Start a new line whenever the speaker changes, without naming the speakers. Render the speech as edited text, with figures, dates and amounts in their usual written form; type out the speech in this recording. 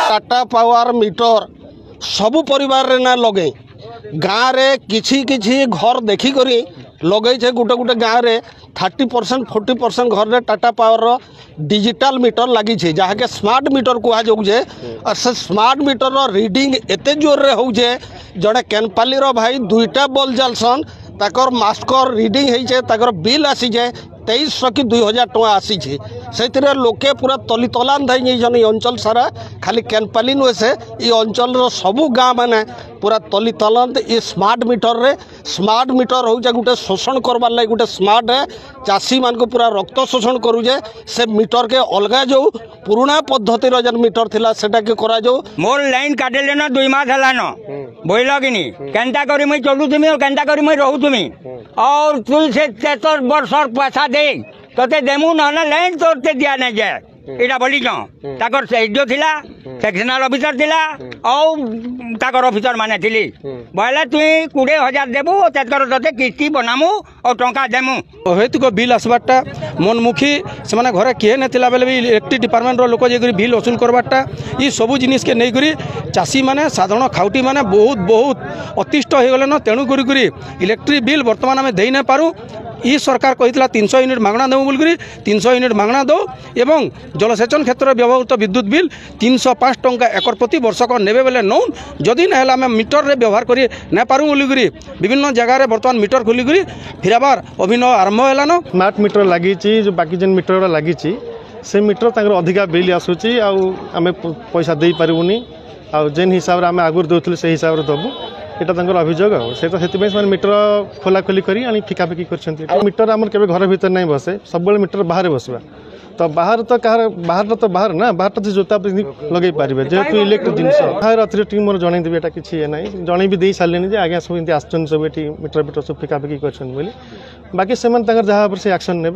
Tata power meter सबु परिवार रे ना लगे गाँव रे किछि किछि घर देखी करी लगे छे गुटे गुटे गाँव रे 30% 40% घर रे टाटा पावर डिजिटल मीटर लगी छे जहाँ के स्मार्ट मीटर कहा जाऊे और से स्मार्ट मीटर रीडिंग एते जोर रे होउछे जड़े केनपाली रो भाई 2टा बल्ब जालसन ताकर मास्कर रीडिंग होइछे ताकर बिल आसी जाए 2300 कि 2000 टका आसी से लोके पूरा तली तलान धाई अंचल सारा खाली केनपाली नुहे से ये अंचल सबू गाँ मैंने पूरा तली तलान ये स्मार्ट मीटर हो गोटे शोषण करवार लगे गोटे स्मार्ट है चाषी मान को पूरा रक्त शोषण करुचे से मीटर के अलग जो पुराना पद्धति जन मीटर थिला सेटा के करा जो
मोर लाइन काटेले न 2 मास हला न बोइल कि नी केनता करी मैं चलुथुमी और केनता करी मैं रहूथुमी और तू से 73 वर्ष पैसा दे तोते देमु न लाइन तोते दिया नहीं जाए इटा बोली ताकर एसडीओ थिला सेक्शनल ऑफिसर थिला और ताकर ऑफिसर माने थिली बोले तुई 20,000 देबु तेतर तोते किस्ती बनामु और टंका देमु
हेतु को बिल आसबाटा मनमुखी से माने घरे किए नथिला बेले भी इलेक्ट्रिक डिपार्टमेंट रो लोक जे बिल वसूल करबाटा ई सबु जिनिस के नै करी चाषी माने साधारण खाउटी माने बहुत अतिष्ट हो गले न तेणु करी इलेक्ट्रिक बिल वर्तमान आम दे न पारू ई सरकार कही 300 यूनिट मागणा देव बोल 300 यूनिट मागणा दो एवं जलसेचन क्षेत्र व्यवहृत विद्युत बिल 305 टंका एकर प्रति वर्षक नेबे बेले नौ जदि ना आम मीटर रे व्यवहार करी ना पारू बोलिकी विभिन्न जगार बर्तमान मीटर खोलिकी फिर आबार अभिनव आरंभ है
स्मार्ट मीटर लगी जो बाकी जेन मीटर लगी से मीटर तांकर अधिका बिल आसूची आम पैसा दे पारूनी जेन हिसाब से आम आगुरी दूसरे से हिसाब से दबू यहाँ अभियोग से मीटर खोला खोली कर फिकाफिकी कर मीटर आम के घर भर नहीं बसे सब मीटर बाहर बसवा तो बाहर तो बाहर तो बाहर ना बाहर तो जोता लगे पारे जेहेतु इलेक्ट्रिक जिनस बाहर अथॉरिटी मोर जनईदेवी एटा किसी ना जन भी दे सारे आज्ञा सब आसन सब मीटर सब फिकाफिकी कर बाकी से जहाँ से एक्शन ने।